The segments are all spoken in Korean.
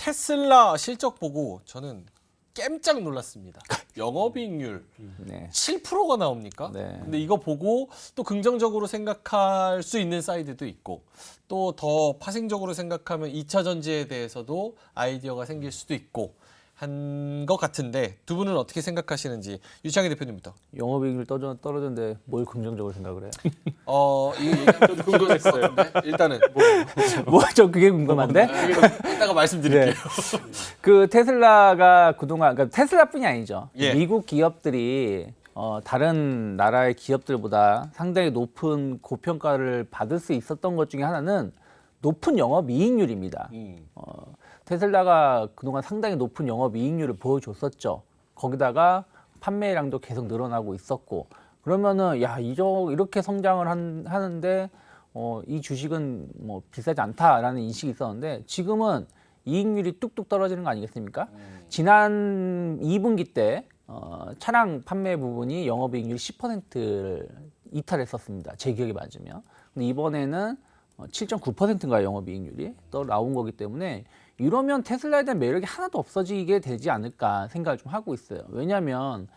테슬라 실적 보고 저는 깜짝 놀랐습니다. 영업이익률 네. 7%가 나옵니까? 네. 근데 이거 보고 또 긍정적으로 생각할 수 있는 사이드도 있고 또 더 파생적으로 생각하면 2차 전지에 대해서도 아이디어가 생길 수도 있고 한 것 같은데 두 분은 어떻게 생각하시는지 유창희 대표님부터. 영업이익률 떨어졌는데 뭘 긍정적으로 생각을 해요? 이 얘기가 좀 궁금했어요. 일단은 뭐 좀 그게 궁금한데? 이따가 말씀드릴게요. 그 테슬라가 그동안 그러니까 테슬라뿐이 아니죠. 예. 미국 기업들이 다른 나라의 기업들보다 상당히 높은 고평가를 받을 수 있었던 것 중에 하나는 높은 영업이익률입니다. 테슬라가 그동안 상당히 높은 영업이익률을 보여줬었죠. 거기다가 판매량도 계속 늘어나고 있었고 그러면은 야 이렇게 성장을 하는데 이 주식은 뭐 비싸지 않다라는 인식이 있었는데 지금은 이익률이 뚝뚝 떨어지는 거 아니겠습니까? 지난 2분기 때 차량 판매 부분이 영업이익률 10%를 이탈했었습니다. 제 기억이 맞으면. 근데 이번에는 7.9%인가 영업이익률이 또 나온 거기 때문에 이러면 테슬라에 대한 매력이 하나도 없어지게 되지 않을까 생각을 좀 하고 있어요. 왜냐하면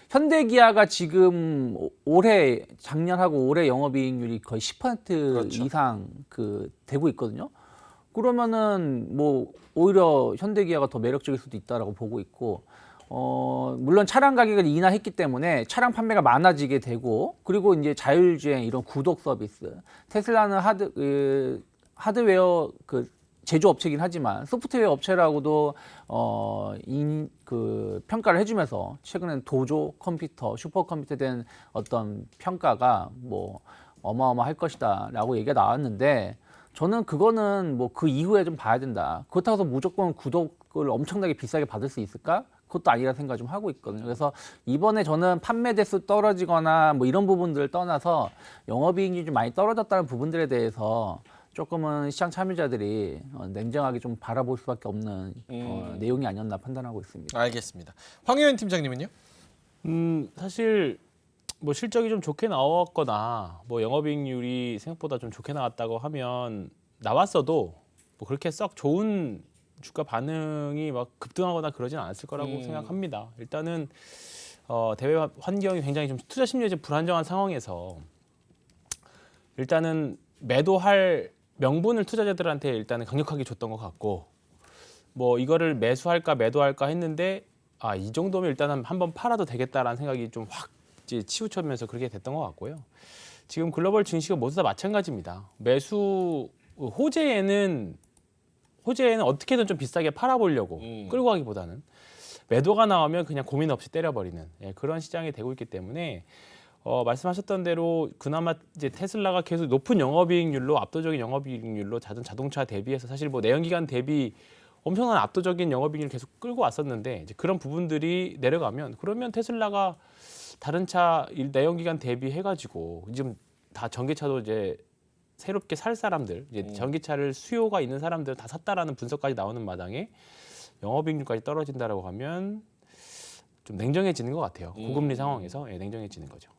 현대기아가 지금 작년하고 올해 영업이익률이 거의 10% 그렇죠. 이상 되고 있거든요. 그러면은 뭐 오히려 현대기아가 더 매력적일 수도 있다라고 보고 있고, 물론 차량 가격을 인하했기 때문에 차량 판매가 많아지게 되고, 그리고 이제 자율주행 이런 구독 서비스, 테슬라는 하드웨어 제조업체이긴 하지만 소프트웨어 업체라고도 평가를 해주면서 최근엔 도조 컴퓨터, 슈퍼컴퓨터에 대한 어떤 평가가 뭐 어마어마할 것이다라고 얘기가 나왔는데 저는 그거는 뭐 그 이후에 좀 봐야 된다. 그렇다고 해서 무조건 구독을 엄청나게 비싸게 받을 수 있을까? 그것도 아니라 생각 좀 하고 있거든요. 그래서 이번에 저는 판매 대수 떨어지거나 뭐 이런 부분들을 떠나서 영업이익이 좀 많이 떨어졌다는 부분들에 대해서 조금은 시장 참여자들이 냉정하게 좀 바라볼 수밖에 없는 내용이 아니었나 판단하고 있습니다. 알겠습니다. 황효연 팀장님은요? 사실 뭐 실적이 좀 좋게 나왔거나 뭐 영업이익률이 생각보다 좀 좋게 나왔다고 하면 나왔어도 뭐 그렇게 썩 좋은 주가 반응이 막 급등하거나 그러진 않았을 거라고 생각합니다. 일단은 대외 환경이 굉장히 좀 투자 심리가 좀 불안정한 상황에서 일단은 매도할 명분을 투자자들한테 일단은 강력하게 줬던 것 같고 뭐 이거를 매수할까 매도할까 했는데 이 정도면 일단 한번 팔아도 되겠다라는 생각이 좀 확 치우쳐면서 그렇게 됐던 것 같고요. 지금 글로벌 증시가 모두 다 마찬가지입니다. 매수 호재에는 어떻게든 좀 비싸게 팔아보려고 끌고 가기보다는 매도가 나오면 그냥 고민 없이 때려버리는 그런 시장이 되고 있기 때문에 말씀하셨던 대로 그나마 이제 테슬라가 계속 높은 영업이익률로 압도적인 영업이익률로 자동차 대비해서 사실 뭐 내연기관 대비 엄청난 압도적인 영업이익률을 계속 끌고 왔었는데 이제 그런 부분들이 내려가면 그러면 테슬라가 다른 차 내연기관 대비해가지고 지금 다 전기차도 이제 새롭게 살 사람들 이제 전기차를 수요가 있는 사람들 다 샀다라는 분석까지 나오는 마당에 영업이익률까지 떨어진다라고 하면 좀 냉정해지는 것 같아요. 고금리 상황에서 냉정해지는 거죠.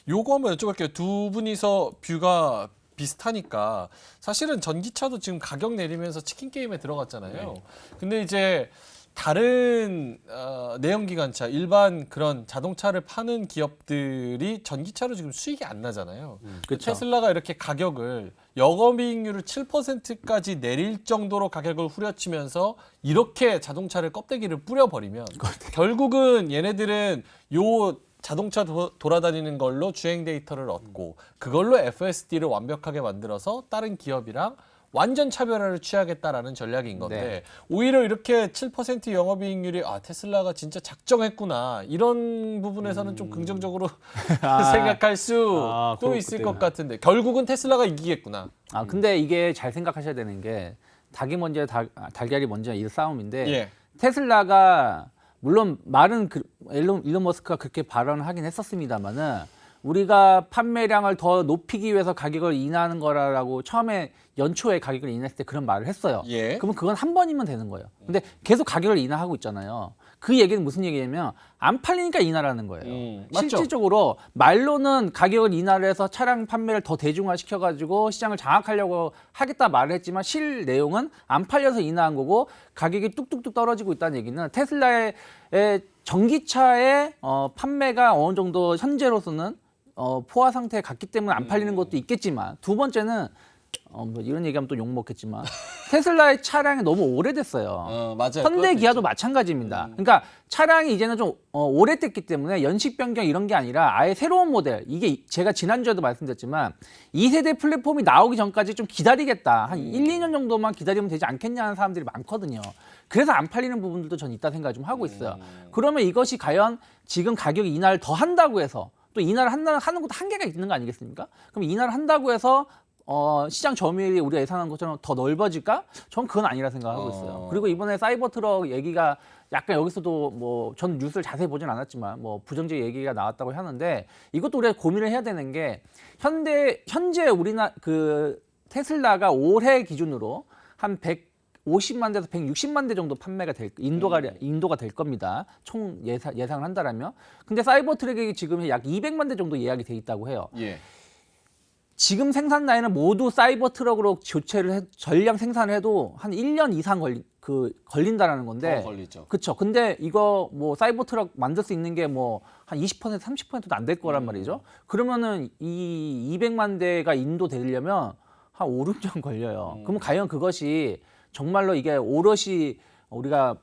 요거 한번 여쭤볼게요. 두 분이서 뷰가 비슷하니까 사실은 전기차도 지금 가격 내리면서 치킨 게임에 들어갔잖아요. 근데 이제 다른 내연기관차, 일반 그런 자동차를 파는 기업들이 전기차로 지금 수익이 안 나잖아요. 그쵸. 테슬라가 이렇게 가격을 영업이익률을 7%까지 내릴 정도로 가격을 후려치면서 이렇게 자동차를 껍데기를 뿌려버리면 결국은 얘네들은 요 자동차 돌아다니는 걸로 주행 데이터를 얻고 그걸로 FSD를 완벽하게 만들어서 다른 기업이랑 완전 차별화를 취하겠다라는 전략인 건데 네. 오히려 이렇게 7% 영업이익률이 테슬라가 진짜 작정했구나 이런 부분에서는 좀 긍정적으로 생각할 수도 있을 것 같은데 결국은 테슬라가 이기겠구나. 근데 이게 잘 생각하셔야 되는 게 닭이 먼저 달걀이 먼저 이 싸움인데 예. 테슬라가 물론 말은 일론 머스크가 그렇게 발언을 하긴 했었습니다만은 우리가 판매량을 더 높이기 위해서 가격을 인하하는 거라고 처음에 연초에 가격을 인하했을 때 그런 말을 했어요. 예. 그러면 그건 한 번이면 되는 거예요. 근데 계속 가격을 인하하고 있잖아요. 그 얘기는 무슨 얘기냐면 안 팔리니까 인하라는 거예요. 맞죠? 실질적으로 말로는 가격을 인하를 해서 차량 판매를 더 대중화시켜가지고 시장을 장악하려고 하겠다 말을 했지만 실 내용은 안 팔려서 인하한 거고 가격이 뚝뚝뚝 떨어지고 있다는 얘기는 테슬라의 전기차의 판매가 어느 정도 현재로서는 포화 상태에 갔기 때문에 안 팔리는 것도 있겠지만 두 번째는 뭐 이런 얘기하면 또 욕먹겠지만 테슬라의 차량이 너무 오래됐어요. 맞아요. 현대 그것도 기아도 마찬가지입니다. 그러니까 차량이 이제는 좀 오래됐기 때문에 연식 변경 이런 게 아니라 아예 새로운 모델. 이게 제가 지난주에도 말씀드렸지만 2세대 플랫폼이 나오기 전까지 좀 기다리겠다. 한 1, 2년 정도만 기다리면 되지 않겠냐는 사람들이 많거든요. 그래서 안 팔리는 부분들도 전 있다 생각을 좀 하고 있어요. 그러면 이것이 과연 지금 가격 인하를 더 한다고 해서 또 인하를 하는 것도 한계가 있는 거 아니겠습니까? 그럼 인하를 한다고 해서 시장 점유율이 우리가 예상한 것처럼 더 넓어질까? 전 그건 아니라 생각하고 있어요. 그리고 이번에 사이버 트럭 얘기가 약간 여기서도 뭐 전 뉴스를 자세히 보진 않았지만 뭐 부정적 얘기가 나왔다고 하는데 이것도 우리가 고민을 해야 되는 게 현재 우리나라 그 테슬라가 올해 기준으로 한 150만 대에서 160만 대 정도 판매가 인도가 될 겁니다. 총 예상을 한다라면. 근데 사이버 트럭이 지금 약 200만 대 정도 예약이 돼 있다고 해요. 예. 지금 생산 라인은 모두 사이버 트럭으로 전량 생산을 해도 한 1년 이상 걸린다라는 건데. 더 걸리죠. 그렇죠. 근데 이거 뭐 사이버 트럭 만들 수 있는 게 뭐 한 20%, 30%도 안 될 거란 말이죠. 그러면은 이 200만 대가 인도되려면 한 5, 6년 걸려요. 그럼 과연 그것이 정말로 이게 오롯이 우리가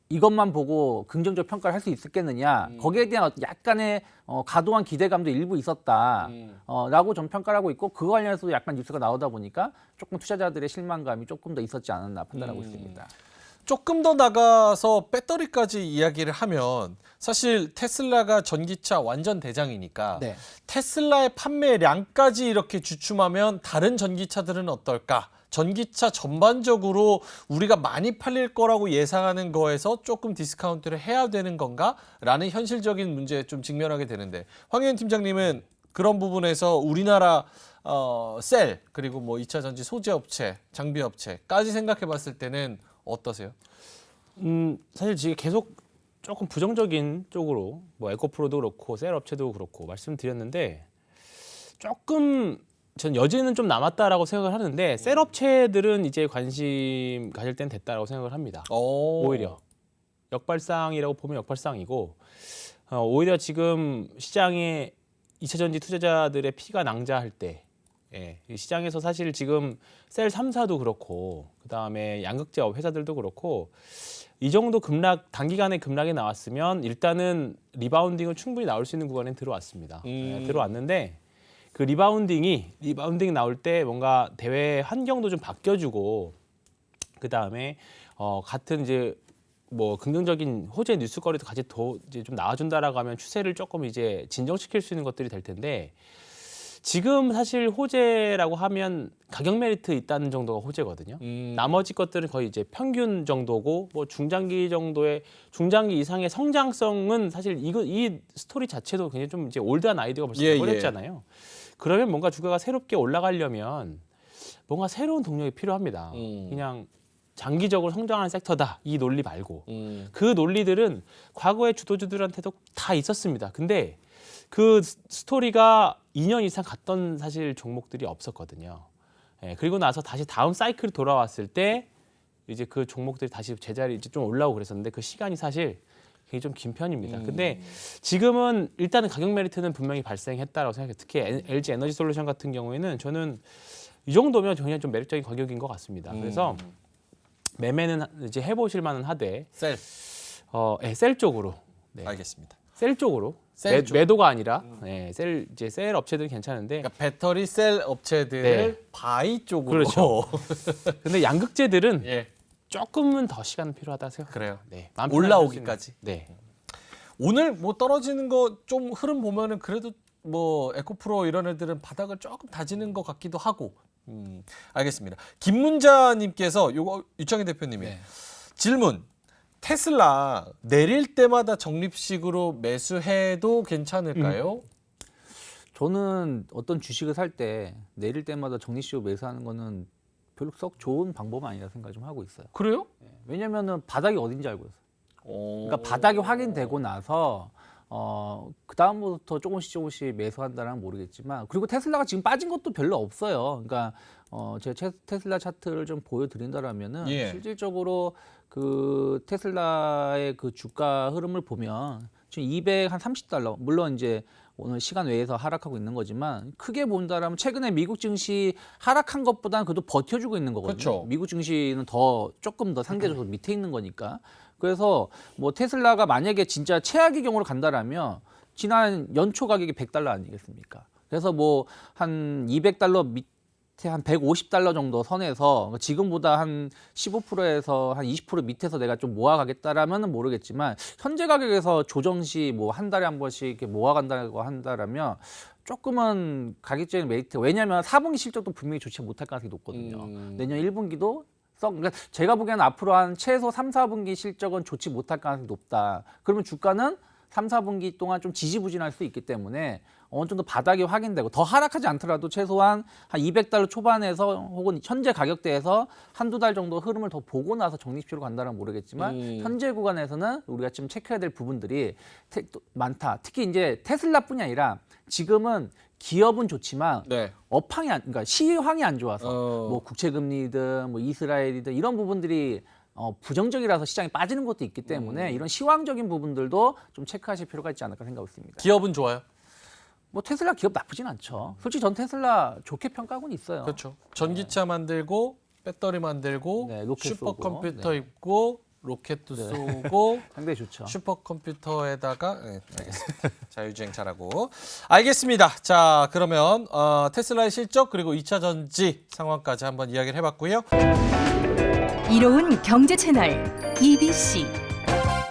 이것만 보고 긍정적 평가를 할 수 있었겠느냐. 거기에 대한 약간의 과도한 기대감도 일부 있었다. 라고 좀 평가를 하고 있고 그거 관련해서도 약간 뉴스가 나오다 보니까 조금 투자자들의 실망감이 조금 더 있었지 않았나 판단하고 있습니다. 조금 더 나가서 배터리까지 이야기를 하면 사실 테슬라가 전기차 완전 대장이니까 네. 테슬라의 판매량까지 이렇게 주춤하면 다른 전기차들은 어떨까? 전기차 전반적으로 우리가 많이 팔릴 거라고 예상하는 거에서 조금 디스카운트를 해야 되는 건가? 라는 현실적인 문제에 좀 직면하게 되는데 황혜연 팀장님은 그런 부분에서 우리나라 셀 그리고 뭐 2차 전지 소재 업체, 장비 업체까지 생각해 봤을 때는 어떠세요? 사실 지금 계속 조금 부정적인 쪽으로 뭐 에코프로도 그렇고 셀 업체도 그렇고 말씀드렸는데 조금 전 여지는 좀 남았다라고 생각을 하는데 셀 업체들은 이제 관심 가질 땐 됐다라고 생각을 합니다. 오히려 역발상이라고 보면 역발상이고 오히려 지금 시장에 2차 전지 투자자들의 피가 낭자할 때 이 시장에서 사실 지금 셀 3사도 그렇고 그다음에 양극재업 회사들도 그렇고 이 정도 급락 단기간에 급락이 나왔으면 일단은 리바운딩은 충분히 나올 수 있는 구간에 들어왔습니다. 들어왔는데 그 리바운딩 나올 때 뭔가 대회 환경도 좀 바뀌어주고 그 다음에 같은 이제 뭐 긍정적인 호재 뉴스거리도 같이 더 이제 좀 나와준다라고 하면 추세를 조금 이제 진정시킬 수 있는 것들이 될 텐데 지금 사실 호재라고 하면 가격 메리트 있다는 정도가 호재거든요. 나머지 것들은 거의 이제 평균 정도고 뭐 중장기 이상의 성장성은 사실 이 스토리 자체도 굉장히 좀 이제 올드한 아이디어가 벌써 버렸잖아요. 그러면 뭔가 주가가 새롭게 올라가려면 뭔가 새로운 동력이 필요합니다. 그냥 장기적으로 성장하는 섹터다 이 논리 말고 그 논리들은 과거의 주도주들한테도 다 있었습니다. 근데 그 스토리가 2년 이상 갔던 사실 종목들이 없었거든요. 그리고 나서 다시 다음 사이클이 돌아왔을 때 이제 그 종목들이 다시 제자리 이제 좀 올라오고 그랬었는데 그 시간이 사실 굉장히 좀 긴 편입니다. 근데 지금은 일단은 가격 메리트는 분명히 발생했다라고 생각해요. 특히 LG 에너지 솔루션 같은 경우에는 저는 이 정도면 굉장히 좀 매력적인 가격인 것 같습니다. 그래서 매매는 이제 해보실 만은 하되 셀. 셀 쪽으로. 네. 알겠습니다. 셀 쪽으로. 셀 쪽. 매도가 아니라 셀 업체들은 괜찮은데. 그러니까 배터리 셀 업체들을 네. 바이 쪽으로. 그렇죠. 근데 양극재들은 예. 조금은 더 시간은 필요하다 생각해요. 그래요. 네. 올라오기까지. 네. 오늘 뭐 떨어지는 거 좀 흐름 보면은 그래도 뭐 에코프로 이런 애들은 바닥을 조금 다지는 것 같기도 하고. 알겠습니다. 김문자님께서 요거 유창희 대표님이 질문. 테슬라 내릴 때마다 적립식으로 매수해도 괜찮을까요? 저는 어떤 주식을 살 때 내릴 때마다 적립식으로 매수하는 거는 별로 썩 좋은 방법은 아니라 생각 좀 하고 있어요. 그래요? 왜냐면은 바닥이 어딘지 알고 있어요. 그러니까 바닥이 확인되고 나서 그 다음부터 조금씩 매수한다는 모르겠지만, 그리고 테슬라가 지금 빠진 것도 별로 없어요. 그러니까 제가 테슬라 차트를 좀 보여드린다라면은 예. 실질적으로 그 테슬라의 그 주가 흐름을 보면 지금 230달러, 물론 이제 오늘 시간 외에서 하락하고 있는 거지만 크게 본다라면 최근에 미국 증시 하락한 것보다는 그래도 버텨주고 있는 거거든요. 그쵸. 미국 증시는 조금 더 상대적으로 밑에 있는 거니까. 그래서 뭐 테슬라가 만약에 진짜 최악의 경우로 간다라면 지난 연초 가격이 100달러 아니겠습니까? 그래서 뭐 한 200달러 밑에 한 150달러 정도 선에서 지금보다 한 15%에서 한 20% 밑에서 내가 좀 모아가겠다라면은 모르겠지만, 현재 가격에서 조정 시 뭐 한 달에 한 번씩 이렇게 모아간다고 한다라면 조금은 가격적인 메리트. 왜냐하면 4분기 실적도 분명히 좋지 못할 가능성이 높거든요. 내년 1분기도 그러니까 제가 보기에는 앞으로 한 최소 3, 4분기 실적은 좋지 못할 가능성이 높다. 그러면 주가는 3, 4분기 동안 좀 지지부진할 수 있기 때문에 어느 정도 바닥이 확인되고, 더 하락하지 않더라도 최소한 한 200달러 초반에서 혹은 현재 가격대에서 한두 달 정도 흐름을 더 보고 나서 적립식으로 간다는 모르겠지만 현재 구간에서는 우리가 지금 체크해야 될 부분들이 많다. 특히 이제 테슬라뿐이 아니라 지금은 기업은 좋지만 네. 그러니까 시황이 안 좋아서 뭐 국채금리든 뭐 이스라엘이든 이런 부분들이 부정적이라서 시장이 빠지는 것도 있기 때문에 이런 시황적인 부분들도 좀 체크하실 필요가 있지 않을까 생각하고 있습니다. 기업은 좋아요. 뭐 테슬라 기업 나쁘진 않죠. 솔직히 전 테슬라 좋게 평가하고는 있어요. 그렇죠. 전기차 만들고 배터리 만들고 네, 로켓 슈퍼컴퓨터 쏘고, 네. 입고 로켓도 쏘고 상당히 좋죠. 슈퍼컴퓨터에다가 네, 알겠습니다. 자율주행 잘하고 알겠습니다. 자, 그러면 테슬라의 실적 그리고 2차 전지 상황까지 한번 이야기를 해봤고요. 이로운 경제 채널 EBC